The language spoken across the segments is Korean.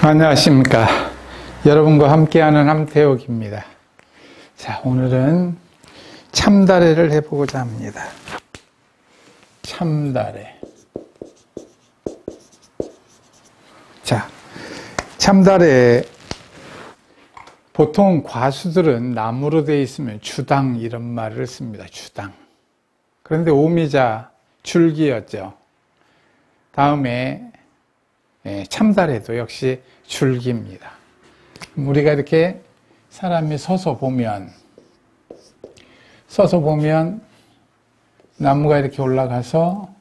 안녕하십니까. 여러분과 함께하는 함태옥입니다. 자, 오늘은 참다래를 해보고자 합니다. 참다래. 자, 참다래. 보통 과수들은 나무로 되어 있으면 주당 이런 말을 씁니다. 주당. 그런데 오미자 줄기였죠. 다음에 참다래도 역시 줄기입니다. 우리가 이렇게 사람이 서서 보면 나무가 이렇게 올라가서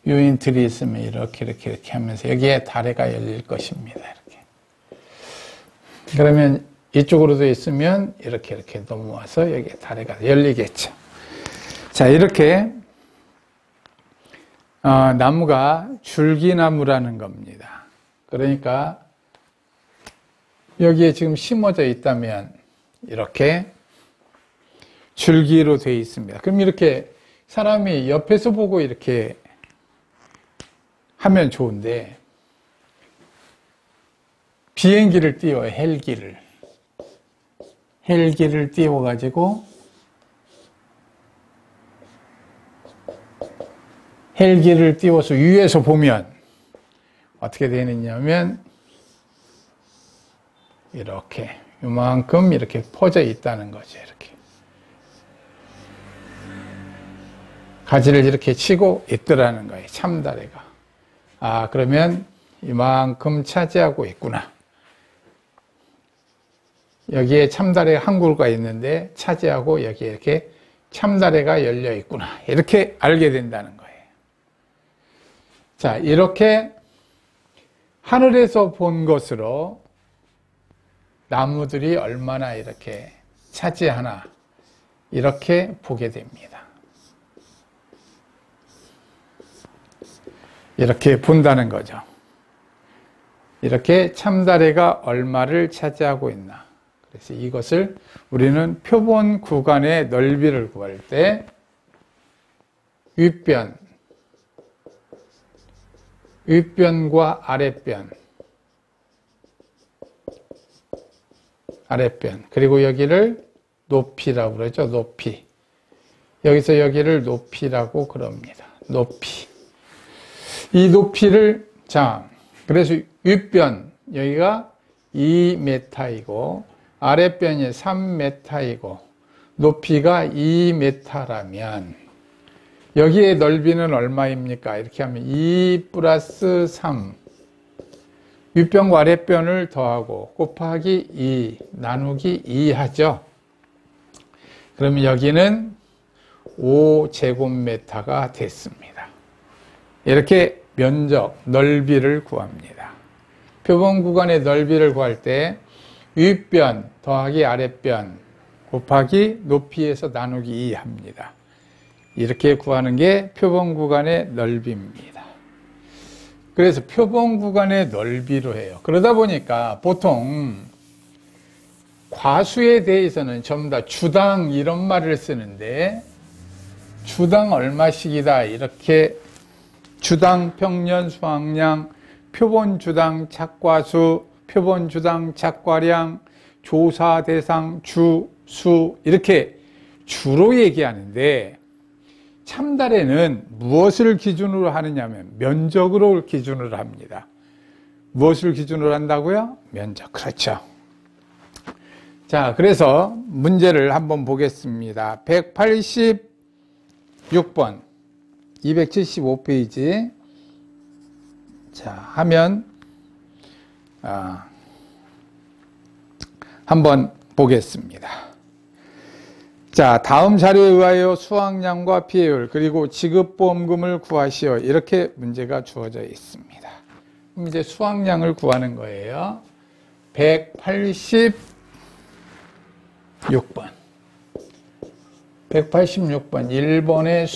요인들이 있으면 이렇게 하면서 여기에 다래가 열릴 것입니다. 이렇게. 그러면 이쪽으로도 있으면 이렇게 넘어와서 여기에 다래가 열리겠죠. 자, 이렇게 나무가 줄기나무라는 겁니다. 그러니까 여기에 지금 심어져 있다면 이렇게 줄기로 되어 있습니다. 그럼 이렇게 사람이 옆에서 보고 이렇게 하면 좋은데 비행기를 띄워요. 헬기를 띄워가지고 헬기를 띄워서 위에서 보면 어떻게 되느냐면 이렇게 요만큼 이렇게 퍼져 있다는 거죠. 이렇게 가지를 이렇게 치고 있더라는 거예요. 참다래가. 그러면 이만큼 차지하고 있구나. 여기에 참다래 한 그루가 있는데 차지하고 여기에 이렇게 참다래가 열려 있구나. 이렇게 알게 된다는 거예요. 자, 이렇게 하늘에서 본 것으로 나무들이 얼마나 이렇게 차지하나 이렇게 보게 됩니다. 이렇게 본다는 거죠. 이렇게 참다래가 얼마를 차지하고 있나. 그래서 이것을 우리는 표본 구간의 넓이를 구할 때 윗변과 아랫변 그리고 여기를 높이라고 그러죠. 높이. 여기서 여기를 높이라고 그럽니다. 높이. 이 높이를 그래서 윗변 여기가 2m이고 아랫변이 3m이고 높이가 2m라면 여기에 넓이는 얼마입니까? 이렇게 하면 2 플러스 3 윗변과 아랫변을 더하고 곱하기 2 나누기 2 하죠. 그러면 여기는 5제곱미터가 됐습니다. 이렇게 면적, 넓이를 구합니다. 표본 구간의 넓이를 구할 때 윗변 더하기 아랫변 곱하기 높이에서 나누기 2 합니다. 이렇게 구하는 게 표본 구간의 넓이입니다. 그래서 표본 구간의 넓이로 해요. 그러다 보니까 보통 과수에 대해서는 전부 다 주당 이런 말을 쓰는데 주당 얼마씩이다 이렇게 주당 평년 수확량, 표본 주당 착과수, 표본 주당 착과량, 조사 대상, 주, 수 이렇게 주로 얘기하는데 참다래는 무엇을 기준으로 하느냐면 면적으로 기준으로 합니다. 무엇을 기준으로 한다고요? 면적. 그렇죠. 자, 그래서 문제를 한번 보겠습니다. 186번 275페이지 자, 하면 한번 보겠습니다. 자, 다음 자료에 의하여 수확량과 피해율 그리고 지급보험금을 구하시오. 이렇게 문제가 주어져 있습니다. 그럼 이제 수확량을 구하는 거예요. 186번 186번 1번의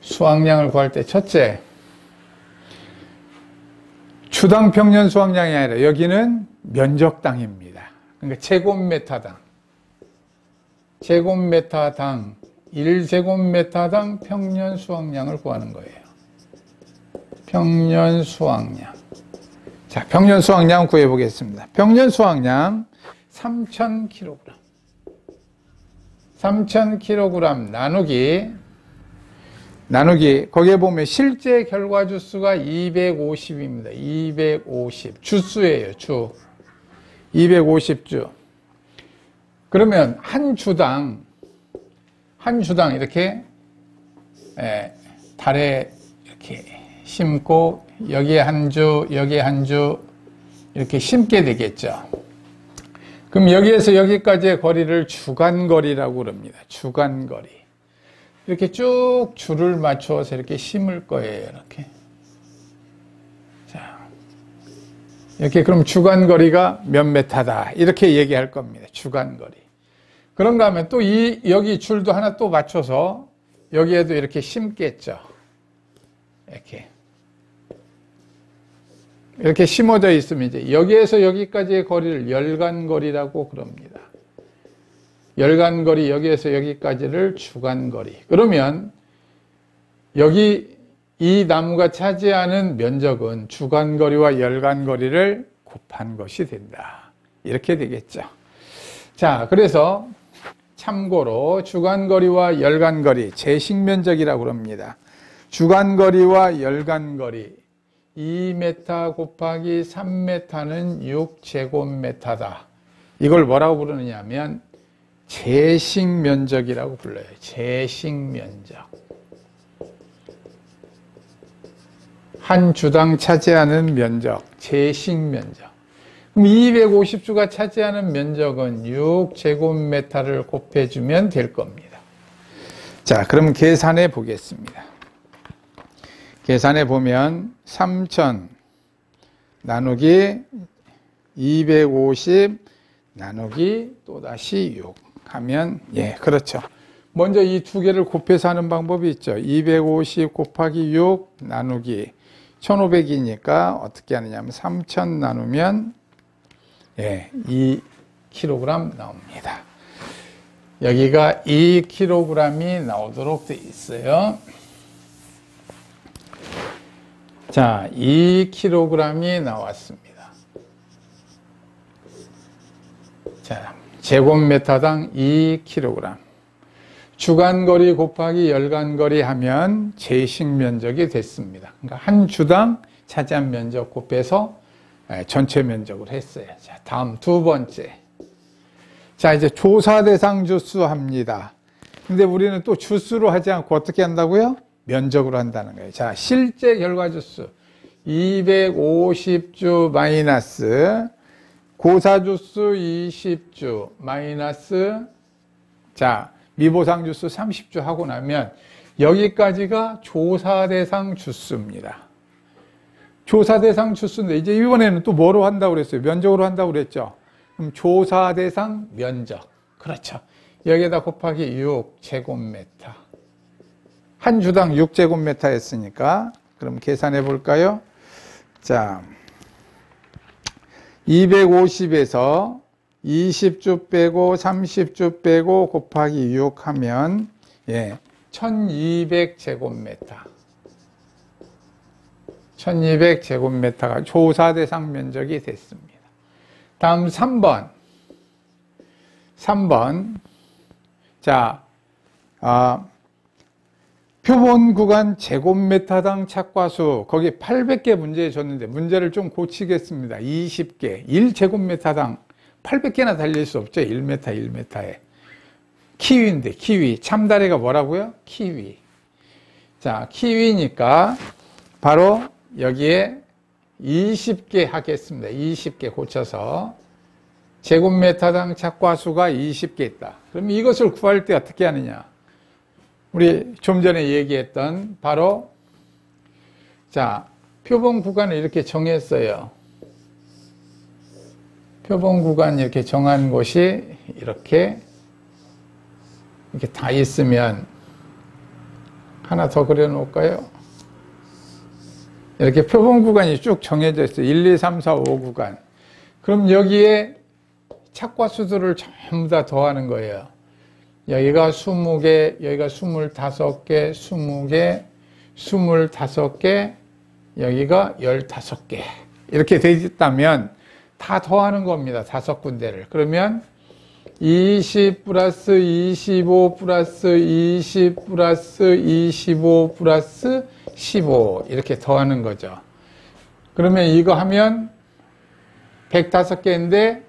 수확량을 구할 때 첫째 주당 평년 수확량이 아니라 여기는 면적당입니다. 그러니까 제곱미터당 1제곱미터당 평년 수확량을 구하는 거예요. 평년 수확량. 자, 평년 수확량 구해 보겠습니다. 평년 수확량 3,000kg. 3,000kg 나누기 거기에 보면 실제 결과 주수가 250입니다. 250 주수예요. 주 250주. 그러면 한 주당 이렇게 달에 이렇게 심고 여기에 한 주 여기에 한 주 이렇게 심게 되겠죠. 그럼 여기에서 여기까지의 거리를 주간거리라고 그럽니다. 주간거리. 이렇게 쭉 줄을 맞춰서 이렇게 심을 거예요. 이렇게. 자, 이렇게 그럼 주간거리가 몇 메타다. 이렇게 얘기할 겁니다. 주간거리. 그런가 하면 또 여기 줄도 하나 또 맞춰서 여기에도 이렇게 심겠죠. 이렇게 심어져 있으면 이제 여기에서 여기까지의 거리를 열간거리라고 그럽니다. 열간거리, 여기에서 여기까지를 주간거리. 그러면 여기 이 나무가 차지하는 면적은 주간거리와 열간거리를 곱한 것이 된다. 이렇게 되겠죠. 자, 그래서 참고로 주간거리와 열간거리, 제식면적이라고 합니다. 주간거리와 열간거리 2m 곱하기 3m는 6제곱미터다. 이걸 뭐라고 부르느냐 하면 제식면적이라고 불러요. 제식면적. 한 주당 차지하는 면적, 제식면적. 그럼 250주가 차지하는 면적은 6제곱미터를 곱해주면 될 겁니다. 자, 그럼 계산해 보겠습니다. 계산해 보면 3,000 나누기 250 나누기 또다시 6 하면 그렇죠. 먼저 이 두 개를 곱해서 하는 방법이 있죠. 250 곱하기 6 나누기 1,500이니까 어떻게 하느냐 하면 3,000 나누면 2kg 나옵니다. 여기가 2kg이 나오도록 되어 있어요. 자, 2kg이 나왔습니다. 자, 제곱미터당 2kg. 주간거리 곱하기 열간거리 하면 제식면적이 됐습니다. 그러니까 한 주당 차지한 면적 곱해서 전체 면적을 했어요. 자, 다음 두 번째. 자, 이제 조사 대상 주수 합니다. 근데 우리는 또 주수로 하지 않고 어떻게 한다고요? 면적으로 한다는 거예요. 자, 실제 결과 주수 250주 마이너스 고사 주수 20주 마이너스 자, 미보상 주수 30주 하고 나면 여기까지가 조사 대상 주수입니다. 조사 대상 주수인데 이제 이번에는 또 뭐로 한다고 그랬어요? 면적으로 한다고 그랬죠. 그럼 조사 대상 면적. 그렇죠. 여기에다 곱하기 6제곱미터. 한 주당 6제곱미터 했으니까 그럼 계산해 볼까요? 자, 250에서 20주 빼고 30주 빼고 곱하기 6 하면 1200제곱미터. 1200제곱미터가 조사 대상 면적이 됐습니다. 다음 3번. 자, 표본 구간 제곱미터당 착과수 거기 800개 문제 줬는데 문제를 좀 고치겠습니다. 20개 1제곱미터당 800개나 달릴 수 없죠. 1m에 키위인데 키위 참다리가 뭐라고요? 키위. 자, 키위니까 바로 여기에 20개 하겠습니다. 20개 고쳐서 제곱미터당 착과수가 20개 있다. 그럼 이것을 구할 때 어떻게 하느냐? 우리 좀 전에 얘기했던 바로 자, 표본 구간을 이렇게 정했어요. 표본 구간 이렇게 정한 곳이 이렇게 다 있으면 하나 더 그려 놓을까요? 이렇게 표본 구간이 쭉 정해져 있어요. 1, 2, 3, 4, 5 구간. 그럼 여기에 착과수들을 전부 다 더하는 거예요. 여기가 20개, 여기가 25개, 20개, 25개, 여기가 15개 이렇게 되어 있다면 다 더하는 겁니다. 5군데를. 그러면 20 플러스 25 플러스 20 플러스 25 플러스 15 이렇게 더하는 거죠. 그러면 이거 하면 105개인데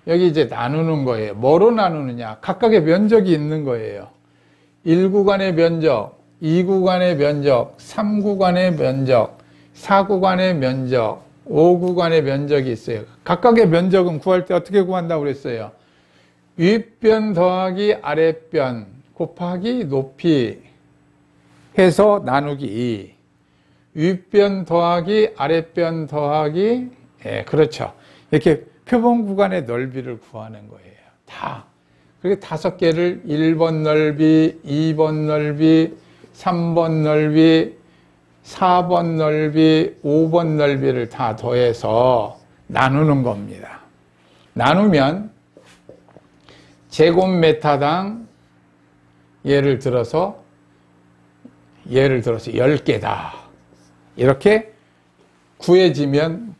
여기 이제 나누는 거예요. 뭐로 나누느냐? 각각의 면적이 있는 거예요. 1구간의 면적, 2구간의 면적, 3구간의 면적, 4구간의 면적, 5구간의 면적이 있어요. 각각의 면적은 구할 때 어떻게 구한다고 그랬어요? 윗변 더하기 아랫변 곱하기 높이 해서 나누기 2. 윗변 더하기 아랫변 더하기 그렇죠. 이렇게 표본 구간의 넓이를 구하는 거예요. 다. 그리고 5개를 1번 넓이, 2번 넓이, 3번 넓이, 4번 넓이, 5번 넓이를 다 더해서 나누는 겁니다. 나누면 제곱미터당 예를 들어서 10개다. 이렇게 구해지면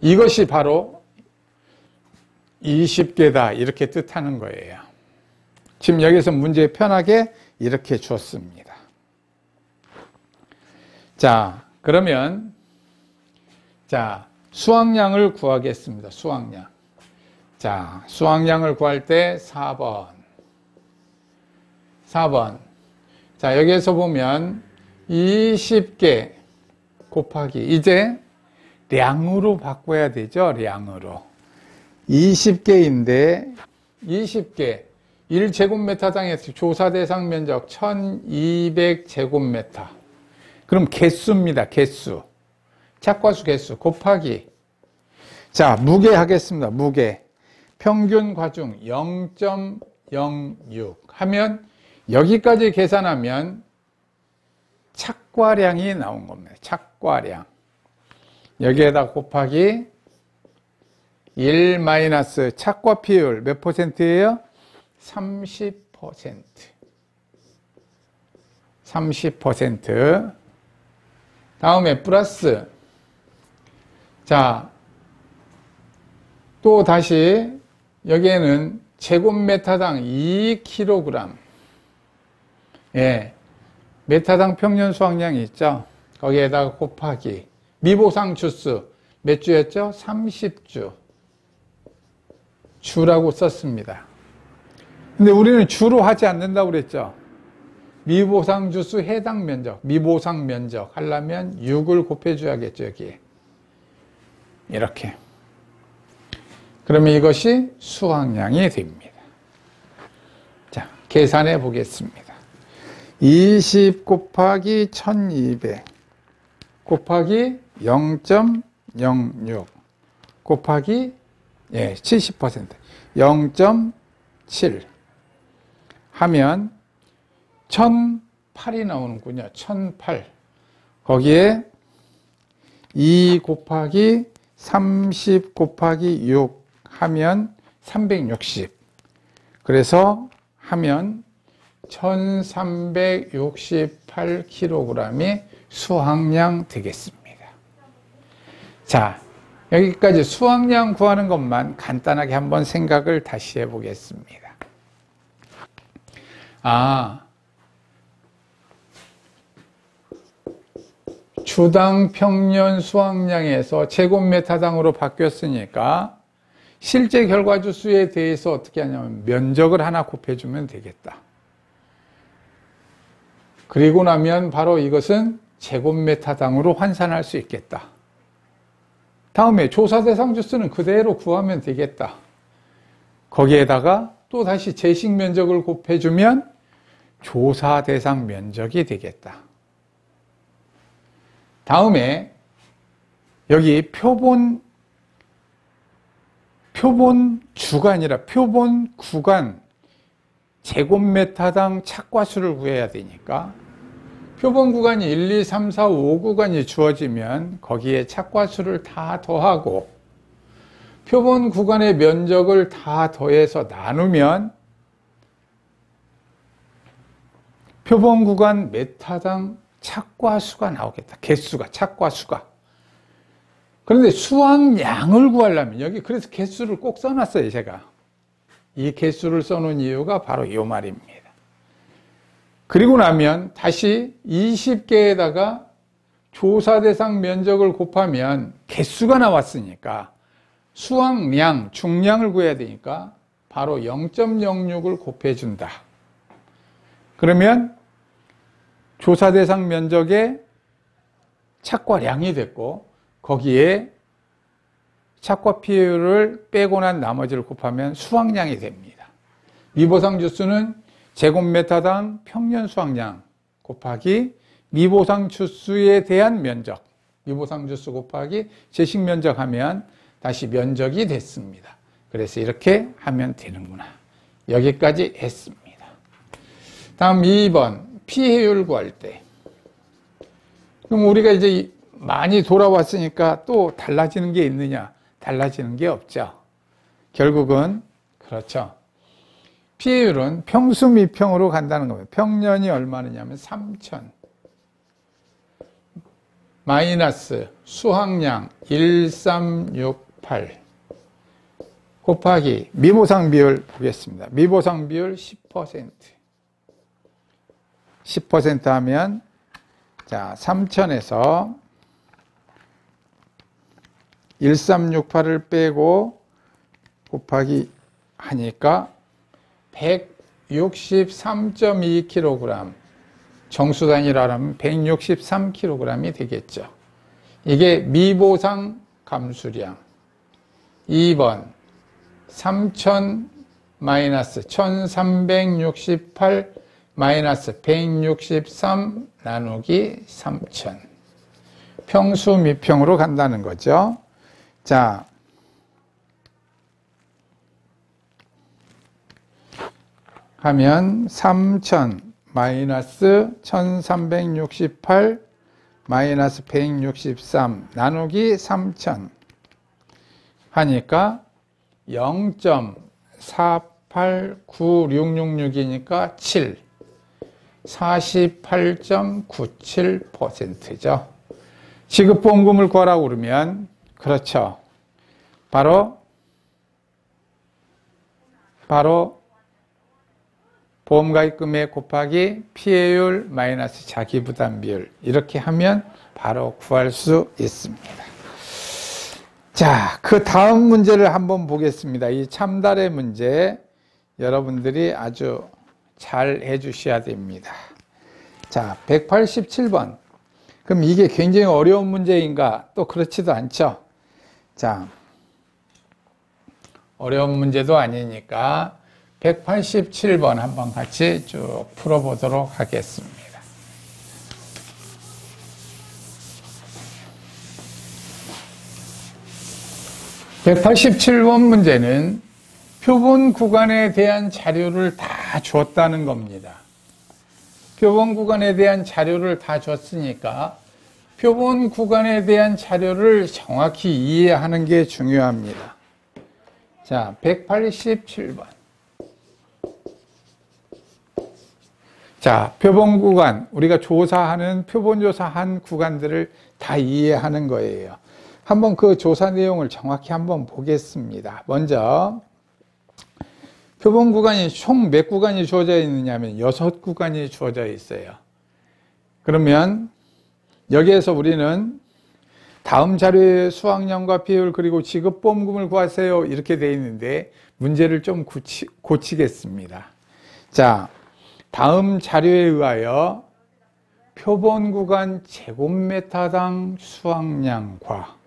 이것이 바로 20개다. 이렇게 뜻하는 거예요. 지금 여기서 문제 편하게 이렇게 줬습니다. 자, 그러면 수확량을 구하겠습니다. 수확량. 자, 수확량을 구할 때 4번. 자, 여기에서 보면 20개 곱하기 이제 량으로 바꿔야 되죠. 량으로. 20개인데 20개 1제곱미터당의 조사 대상 면적 1200제곱미터. 그럼 개수입니다. 개수. 착과수 개수 곱하기. 자, 무게 하겠습니다. 무게. 평균 과중 0.06 하면 여기까지 계산하면 착과량이 나온 겁니다. 착과량. 여기에다 곱하기 1 마이너스 착과 비율 몇 %예요? 30%. 30%. 다음에 플러스. 자, 또 다시 여기에는 제곱미터당 2kg. 예. 메타당 평년 수확량이 있죠. 거기에다가 곱하기. 미보상 주수 몇 주였죠? 30주. 주라고 썼습니다. 근데 우리는 주로 하지 않는다고 그랬죠. 미보상 주수 해당 면적, 미보상 면적 하려면 6을 곱해줘야겠죠, 여기에. 이렇게. 그러면 이것이 수확량이 됩니다. 자, 계산해 보겠습니다. 20 곱하기 1200 곱하기 0.06 곱하기 70% 0.7 하면 1008이 나오는군요. 1008. 거기에 2 곱하기 30 곱하기 6 하면 360. 그래서 하면 1368kg이 수확량 되겠습니다. 자, 여기까지 수확량 구하는 것만 간단하게 한번 생각을 다시 해보겠습니다. 주당 평년 수확량에서 제곱미터당으로 바뀌었으니까 실제 결과주 수에 대해서 어떻게 하냐면 면적을 하나 곱해주면 되겠다. 그리고 나면 바로 이것은 제곱미터당으로 환산할 수 있겠다. 다음에 조사 대상 주수는 그대로 구하면 되겠다. 거기에다가 또 다시 제식 면적을 곱해주면 조사 대상 면적이 되겠다. 다음에 여기 표본 주가 아니라 표본 구간 제곱미터당 착과수를 구해야 되니까 표본 구간이 1, 2, 3, 4, 5구간이 주어지면 거기에 착과수를 다 더하고 표본 구간의 면적을 다 더해서 나누면 표본 구간 메타당 착과 수가 나오겠다. 개수가, 착과 수가. 그런데 수확량을 구하려면 여기 그래서 개수를 꼭 써놨어요, 제가. 이 개수를 써놓은 이유가 바로 이 말입니다. 그리고 나면 다시 20개에다가 조사 대상 면적을 곱하면 개수가 나왔으니까 수확량, 중량을 구해야 되니까 바로 0.06을 곱해준다. 그러면 조사 대상 면적에 착과량이 됐고 거기에 착과 피해율을 빼고 난 나머지를 곱하면 수확량이 됩니다. 미보상 주수는 제곱미터당 평년 수확량 곱하기 미보상 주수에 대한 면적, 미보상 주수 곱하기 제식 면적 하면 다시 면적이 됐습니다. 그래서 이렇게 하면 되는구나. 여기까지 했습니다. 다음 2번 피해율 구할 때. 그럼 우리가 이제 많이 돌아왔으니까 또 달라지는 게 있느냐? 달라지는 게 없죠. 결국은 그렇죠. 피해율은 평수 미평으로 간다는 겁니다. 평년이 얼마냐면 3,000 마이너스 수확량 1368 곱하기 미보상 비율 보겠습니다. 미보상 비율 10%. 10% 하면 자 3,000에서 1368을 빼고 곱하기 하니까 163.2kg 정수 단위로 하면 163kg이 되겠죠. 이게 미보상 감수량. 2번 3000 마이너스 1368 마이너스 163 나누기 3000 평수 미평으로 간다는 거죠. 자, 하면 3000 마이너스 1368 마이너스 163 나누기 3000 하니까 0.489666이니까 7 48.97%죠. 지급보험금을 구하라고 그러면 그렇죠. 바로 보험가입금액 곱하기 피해율 마이너스 자기부담 비율 이렇게 하면 바로 구할 수 있습니다. 자, 그 다음 문제를 한번 보겠습니다. 이 참달의 문제 여러분들이 아주 잘 해주셔야 됩니다. 자, 187번. 그럼 이게 굉장히 어려운 문제인가? 또 그렇지도 않죠. 자, 어려운 문제도 아니니까 187번 한번 같이 쭉 풀어보도록 하겠습니다. (187번) 문제는 표본 구간에 대한 자료를 다 줬다는 겁니다. 표본 구간에 대한 자료를 다 줬으니까 표본 구간에 대한 자료를 정확히 이해하는 게 중요합니다. 자, 187번. 자, 표본 구간, 우리가 조사하는, 표본 조사한 구간들을 다 이해하는 거예요. 한번 그 조사 내용을 정확히 한번 보겠습니다. 먼저, 표본 구간이 총 몇 구간이 주어져 있느냐면 6구간이 주어져 있어요. 그러면 여기에서 우리는 다음 자료의 수확량과 비율 그리고 지급보험금을 구하세요. 이렇게 되어 있는데 문제를 좀 고치겠습니다. 자, 다음 자료에 의하여 표본 구간 제곱미터당 수확량과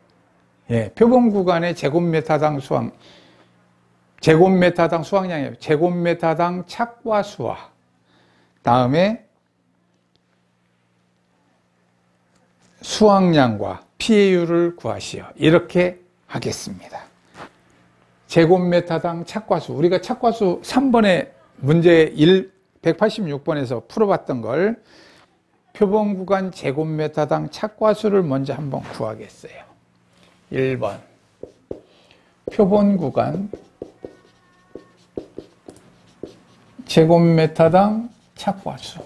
표본 구간의 제곱미터당 수확량이에요. 제곱미터당 착과 수와 다음에 수확량과 피해율을 구하시오. 이렇게 하겠습니다. 제곱미터당 착과수. 우리가 착과수 3번의 문제 186번에서 풀어봤던 걸 표본 구간 제곱미터당 착과수를 먼저 한번 구하겠어요. 1번 표본 구간 제곱미터당 착과수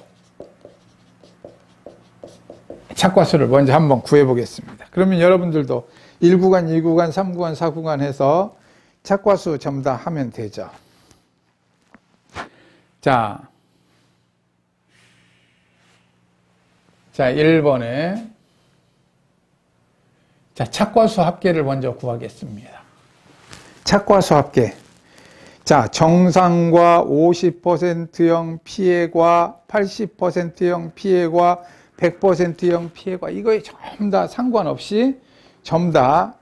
착과수를 먼저 한번 구해 보겠습니다. 그러면 여러분들도 1구간, 2구간, 3구간, 4구간 해서 착과수 전부 다 하면 되죠. 자, 1번에 착과수 합계를 먼저 구하겠습니다. 착과수 합계. 자, 정상과 50%형 피해과 80%형 피해과 100%형 피해과 이거에 전부 다 상관없이 전부 다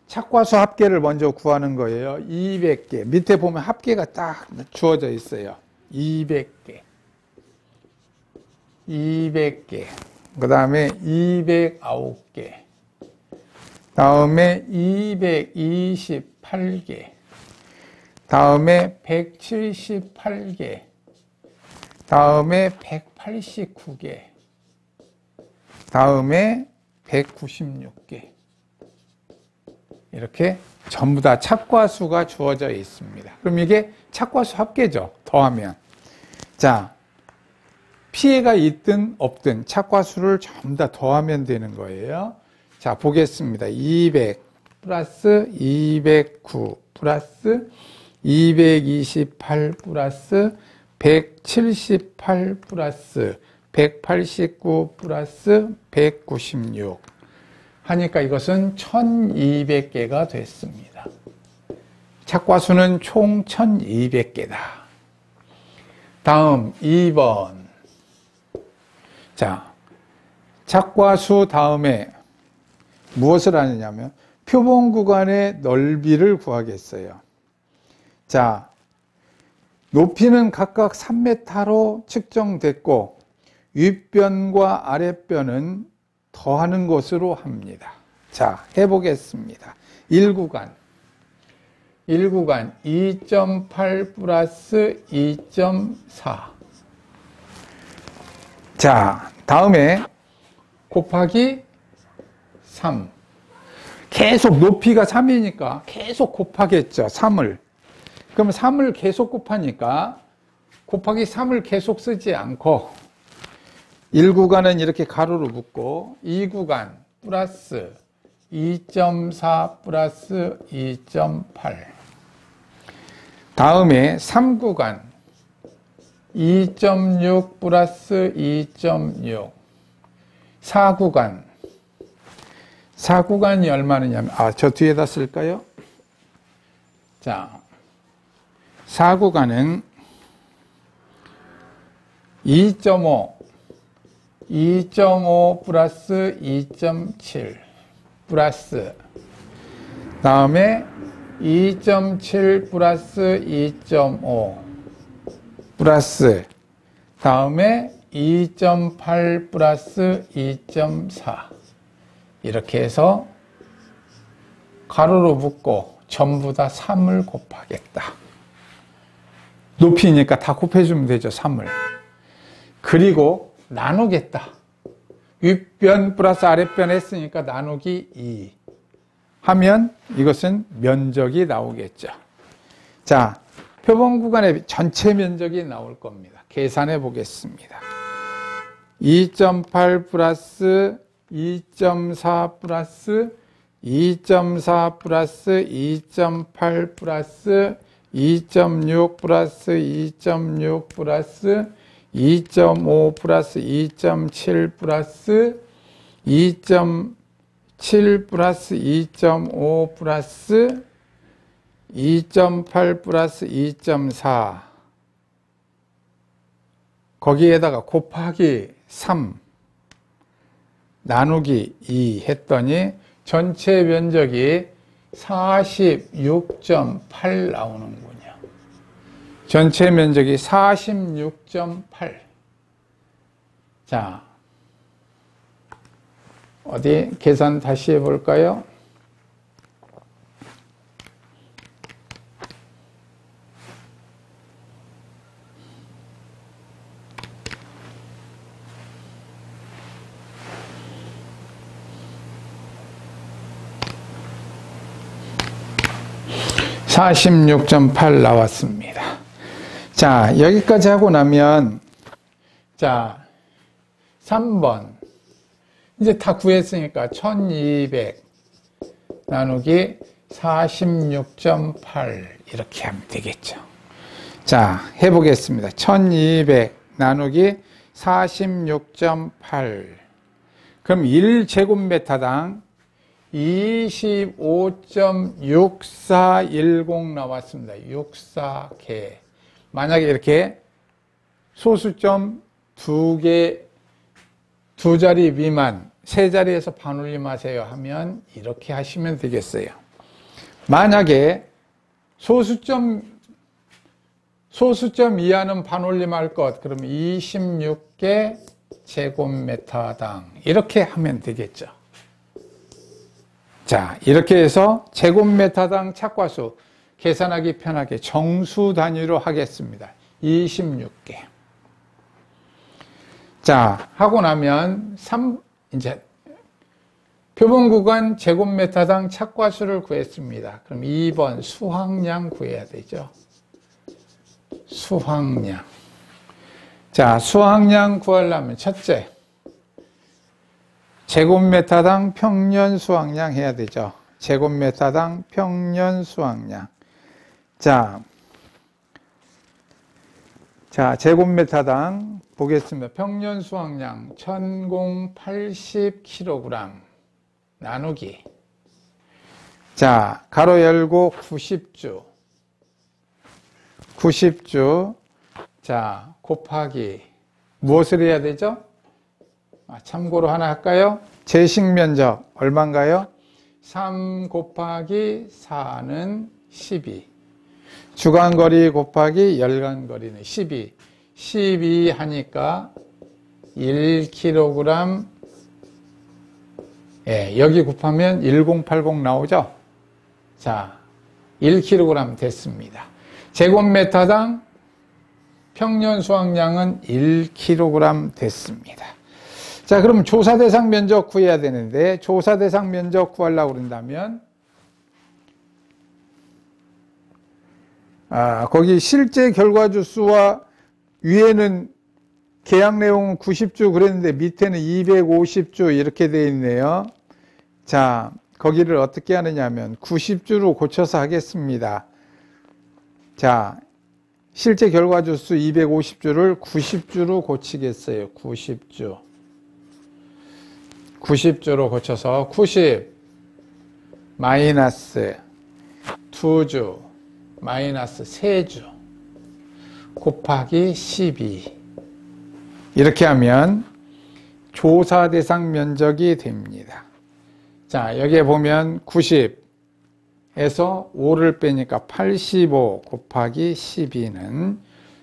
착과수 합계를 먼저 구하는 거예요. 200개. 밑에 보면 합계가 딱 주어져 있어요. 200개. 200개. 그 다음에 209개. 다음에 228개. 다음에 178개. 다음에 189개. 다음에 196개. 이렇게 전부 다 착과수가 주어져 있습니다. 그럼 이게 착과수 합계죠. 더하면. 자, 피해가 있든 없든 착과수를 전부 다 더하면 되는 거예요. 자, 보겠습니다. 200 플러스 209 플러스 228 플러스 178 플러스 189 플러스 196 하니까 이것은 1200개가 됐습니다. 착과수는 총 1200개다. 다음 2번. 자, 착과수 다음에 무엇을 하느냐면 표본 구간의 넓이를 구하겠어요. 자, 높이는 각각 3m로 측정됐고 윗변과 아랫변은 더하는 것으로 합니다. 자, 해보겠습니다. 1구간 2.8 플러스 2.4. 자, 다음에 곱하기 3. 계속 높이가 3이니까 계속 곱하겠죠. 3을. 그럼 3을 계속 곱하니까 곱하기 3을 계속 쓰지 않고 1구간은 이렇게 가로로 묶고 2구간 플러스 2.4 플러스 2.8. 다음에 3구간 2.6 플러스 2.6. 4구간이 얼마냐면, 저 뒤에다 쓸까요? 자, 4구간은 2.5 플러스 2.7 플러스 다음에 2.7 플러스 2.5 플러스 다음에 2.8 플러스 2.4 이렇게 해서 가로로 묶고 전부 다 3을 곱하겠다. 높이니까 다 곱해주면 되죠. 3을. 그리고 나누겠다. 윗변 플러스 아랫변 했으니까 나누기 2 하면 이것은 면적이 나오겠죠. 자, 표본 구간의 전체 면적이 나올 겁니다. 계산해 보겠습니다. 2.8 플러스 2.4 플러스 2.4 플러스 2.8 플러스 2.6 플러스 2.6 플러스 2.5 플러스 2.7 플러스 2.7 플러스 2.5 플러스 2.8 플러스 2.4 거기에다가 곱하기 3 나누기 2 했더니 전체 면적이 46.8 나오는군요. 전체 면적이 46.8. 자, 어디 계산 다시 해볼까요? (46.8) 나왔습니다. 자, 여기까지 하고 나면 자 3번. 이제 다 구했으니까 1200 나누기 46.8 이렇게 하면 되겠죠. 자, 해보겠습니다. 1200 나누기 46.8. 그럼 1제곱미터당 25.6410 나왔습니다. 64개. 만약에 이렇게 소수점 2개, 2자리 미만, 3자리에서 반올림하세요 하면 이렇게 하시면 되겠어요. 만약에 소수점 이하는 반올림할 것, 그러면 26개 제곱미터당 이렇게 하면 되겠죠. 자, 이렇게 해서 제곱미터당 착과수 계산하기 편하게 정수 단위로 하겠습니다. 26개. 자, 하고 나면 이제 표본 구간 제곱미터당 착과수를 구했습니다. 그럼 2번 수확량 구해야 되죠. 수확량. 자, 수확량 구하려면 첫째, 제곱미터당 평년 수확량 해야 되죠. 제곱미터당 평년 수확량. 자, 제곱미터당 보겠습니다. 평년 수확량 1080kg 나누기. 자, 가로 열고 90주. 자, 곱하기. 무엇을 해야 되죠? 참고로 하나 할까요? 제식 면적 얼마인가요? 3 곱하기 4는 12. 주간거리 곱하기 열간거리는 12. 12 하니까 1kg. 예, 여기 곱하면 1080 나오죠? 자, 1kg 됐습니다. 제곱미터당 평년 수확량은 1kg 됐습니다. 자, 그럼 조사 대상 면적 구해야 되는데, 조사 대상 면적 구하려고 그런다면, 거기 실제 결과주 수와 위에는 계약 내용은 90주 그랬는데 밑에는 250주 이렇게 되어 있네요. 자, 거기를 어떻게 하느냐면 90주로 고쳐서 하겠습니다. 자, 실제 결과주 수 250주를 90주로 고치겠어요. 90주로 고쳐서 90 마이너스 2주 마이너스 3주 곱하기 12 이렇게 하면 조사 대상 면적이 됩니다. 자, 여기에 보면 90에서 5를 빼니까 85 곱하기 12는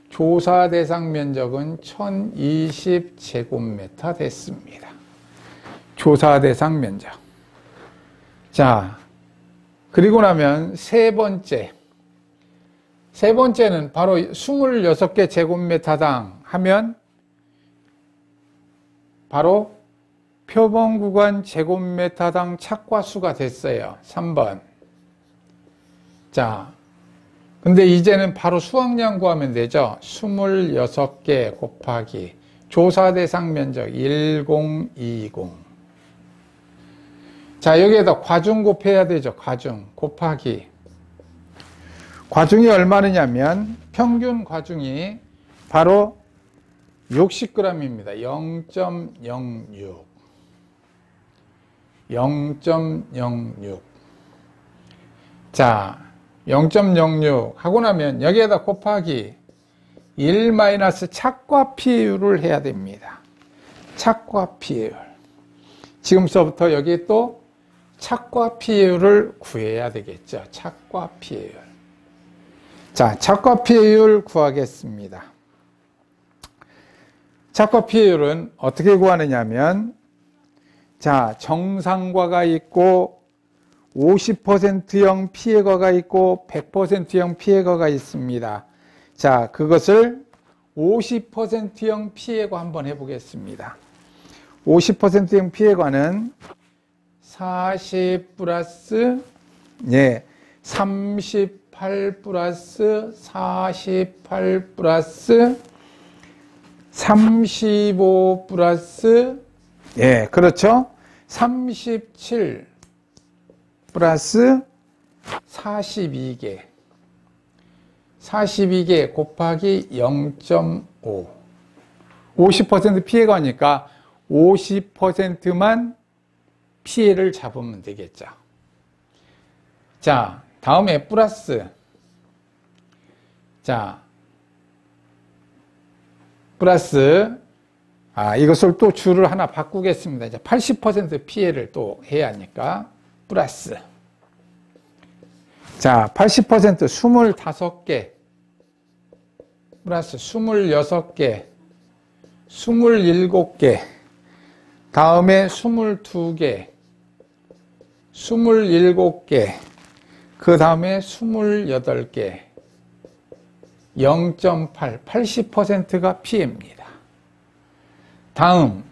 조사 대상 면적은 1020제곱미터 됐습니다. 조사 대상 면적. 자, 그리고 나면 세 번째는 바로 26개 제곱미터당 하면 바로 표본 구간 제곱미터당 착과수가 됐어요. 3번. 자, 근데 이제는 바로 수확량 구하면 되죠. 26개 곱하기 조사 대상 면적 1020. 자, 여기에다 과중 곱해야 되죠. 과중 곱하기. 과중이 얼마느냐면 평균 과중이 바로 60g입니다. 0.06. 자, 0.06 하고 나면 여기에다 곱하기 1 마이너스 착과 피해율을 해야 됩니다. 착과 피해율. 지금서부터 여기 또 착과 피해율을 구해야 되겠죠. 착과 피해율. 자, 착과 피해율 구하겠습니다. 착과 피해율은 어떻게 구하느냐면, 자, 정상과가 있고 50%형 피해과가 있고 100%형 피해과가 있습니다. 자, 그것을 50%형 피해과 한번 해보겠습니다. 50%형 피해과는 40 플러스 38 플러스 48 플러스 35 플러스, 예, 그렇죠. 37 플러스 42개. 42개 곱하기 0.5. 50% 피해가 오니까 50%만 피해를 잡으면 되겠죠. 자, 다음에 플러스. 자, 플러스. 이것을 또 줄을 하나 바꾸겠습니다. 이제 80% 피해를 또 해야 하니까 플러스. 자, 80% 25개 플러스 26개 27개 다음에 22개 27개 그 다음에 28개 0.8 80%가 피해입니다. 다음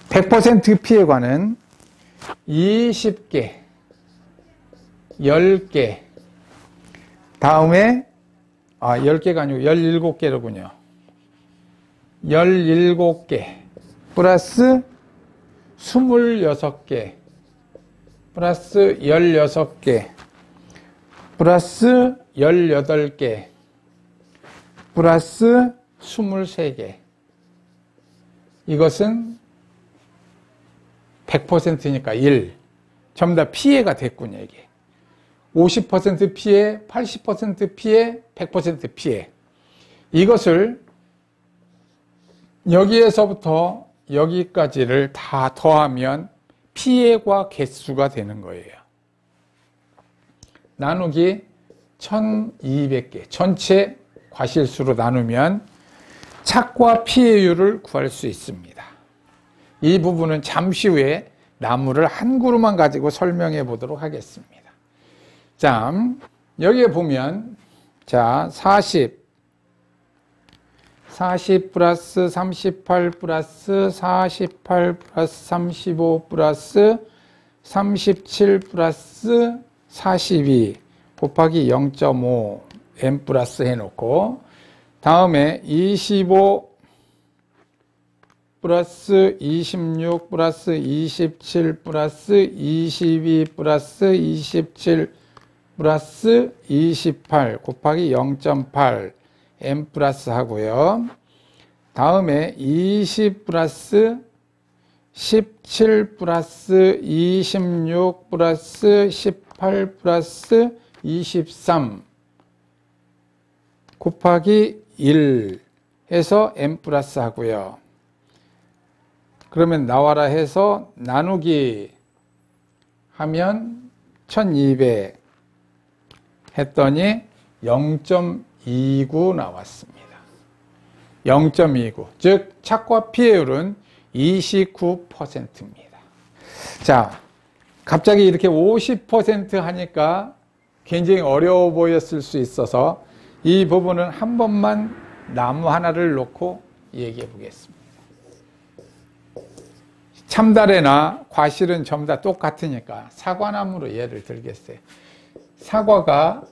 100% 피해과는 20개 10개 다음에 10개가 아니고 17개로군요. 17개 플러스 26개 플러스 16개 플러스 18개 플러스 23개 이것은 100%니까 1 전부 다 피해가 됐군요. 이게 50% 피해, 80% 피해, 100% 피해 이것을 여기에서부터 여기까지를 다 더하면 피해과 개수가 되는 거예요. 나누기 1200개 전체 과실수로 나누면 착과 피해율을 구할 수 있습니다. 이 부분은 잠시 후에 나무를 한 그루만 가지고 설명해 보도록 하겠습니다. 자, 여기에 보면 자 40 플러스 38 플러스 48 플러스 35 플러스 37 플러스 42 곱하기 0.5 n 플러스 해놓고 다음에 25 플러스 26 플러스 27 플러스 22 플러스 27 플러스 28 곱하기 0.8 n 플러스 하고요. 다음에 20 플러스 17 플러스 26 플러스 18 플러스 23 곱하기 1 해서 n 플러스 하고요. 그러면 나와라 해서 나누기 하면 1200 했더니 0.29 나왔습니다. 0.29 즉 착과 피해율은 29%입니다. 자, 갑자기 이렇게 50% 하니까 굉장히 어려워 보였을 수 있어서 이 부분은 한 번만 나무 하나를 놓고 얘기해 보겠습니다. 참다래나 과실은 전부 다 똑같으니까 사과나무로 예를 들겠어요. 사과가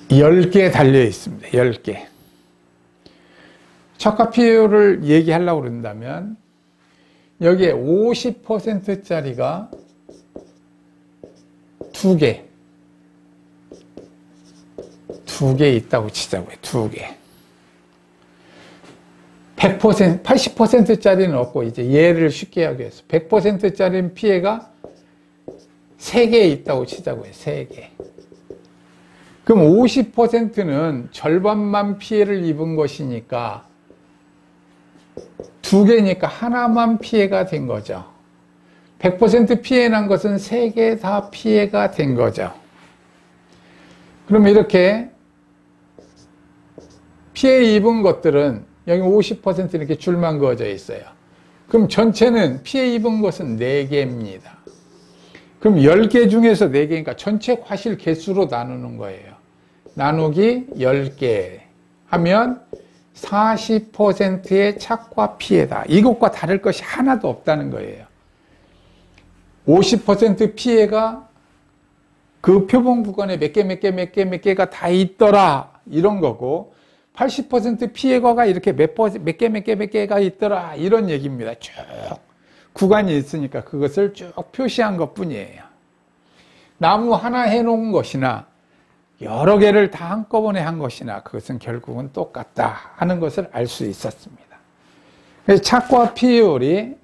(10개) 달려 있습니다. 10개. 착과 피해율을 얘기하려고 그런다면 여기에 50%짜리가 2개 있다고 치자고요. 2개. 100%, 80%짜리는 없고, 이제 예를 쉽게 하기 위해서 100%짜리는 피해가 3개 있다고 치자고요. 3개. 그럼 50%는 절반만 피해를 입은 것이니까 2개니까 하나만 피해가 된 거죠. 100% 피해 난 것은 3개 다 피해가 된 거죠. 그러면 이렇게 피해 입은 것들은 여기 50% 이렇게 줄만 그어져 있어요. 그럼 전체는 피해 입은 것은 4개입니다. 그럼 10개 중에서 4개니까 전체 과실 개수로 나누는 거예요. 나누기 10개 하면 40%의 착과 피해다. 이것과 다를 것이 하나도 없다는 거예요. 50% 피해가 그 표본 구간에 몇 개가 다 있더라 이런 거고, 80% 피해가가 이렇게 몇 개가 있더라 이런 얘기입니다. 쭉 구간이 있으니까 그것을 쭉 표시한 것 뿐이에요. 나무 하나 해놓은 것이나 여러 개를 다 한꺼번에 한 것이나 그것은 결국은 똑같다 하는 것을 알 수 있었습니다. 그래서 착과 피해율이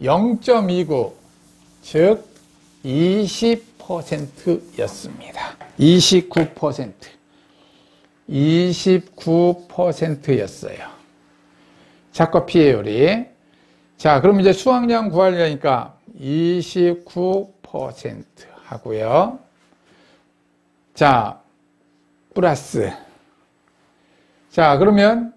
0.29, 즉 20%였습니다. 29%였어요. 착과 피해율이. 자, 그럼 이제 수확량 구하려니까 29% 하고요. 자, 플러스. 자, 그러면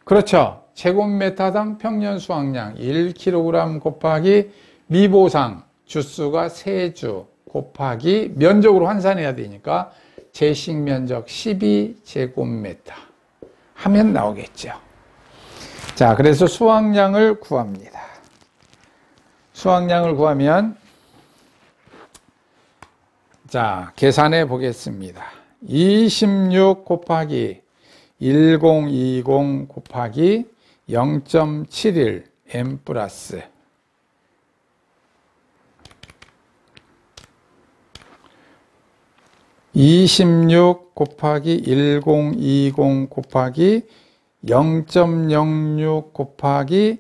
그렇죠. 제곱미터당 평년 수확량 1kg 곱하기 미보상 주수가 3주 곱하기 면적으로 환산해야 되니까 제식 면적 12제곱미터 하면 나오겠죠. 자, 그래서 수확량을 구합니다. 수확량을 구하면, 자, 계산해 보겠습니다. 26 곱하기 1020 곱하기 0.71 m 플러스 26 곱하기 1020 곱하기 0.06 곱하기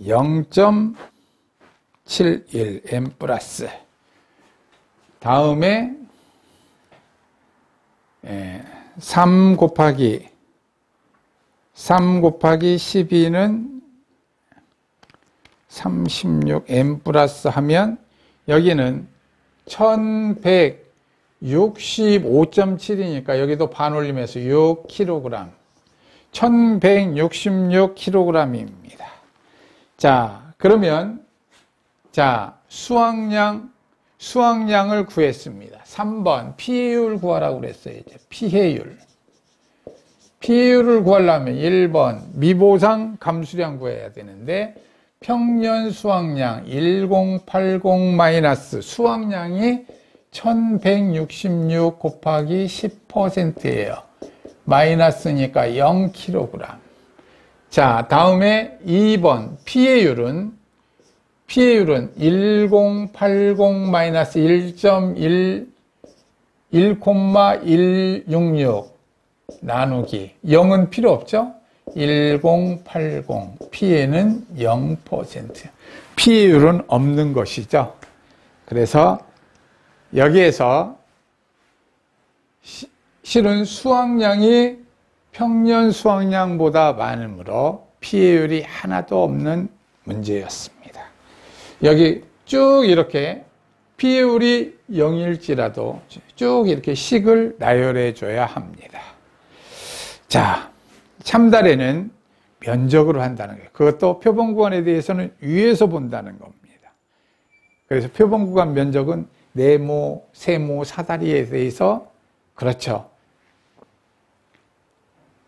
0.71 m 플러스, 다음에 3 곱하기 12는 36 m 플러스 하면 여기는 1165.7이니까 여기도 반올림해서 6kg, 1166kg입니다. 자, 그러면 자, 수확량을 구했습니다. 3번 피해율 구하라고 그랬어요. 이제 피해율을 구하려면 1번 미보상 감수량 구해야 되는데, 평년 수확량 1080 마이너스 수확량이 1166 곱하기 10%예요. 마이너스니까 0kg. 자, 다음에 2번 피해율은 1080 마이너스 1.166 나누기 0은 필요 없죠? 1080 피해는 0%. 피해율은 없는 것이죠. 그래서 여기에서 실은 수확량이 평년 수확량보다 많으므로 피해율이 하나도 없는 문제였습니다. 여기 쭉 이렇게 피해율이 0일지라도 쭉 이렇게 식을 나열해 줘야 합니다. 자, 참다래는 면적으로 한다는 거예요. 그것도 표본구간에 대해서는 위에서 본다는 겁니다. 그래서 표본구간 면적은 네모, 세모, 사다리에 대해서, 그렇죠,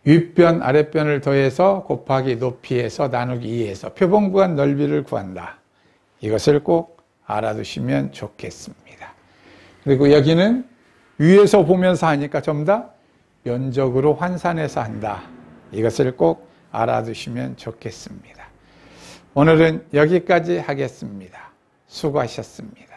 윗변, 아랫변을 더해서 곱하기 높이에서 나누기 2에서 표본구간 넓이를 구한다. 이것을 꼭 알아두시면 좋겠습니다. 그리고 여기는 위에서 보면서 하니까 좀 더 면적으로 환산해서 한다. 이것을 꼭 알아두시면 좋겠습니다. 오늘은 여기까지 하겠습니다. 수고하셨습니다.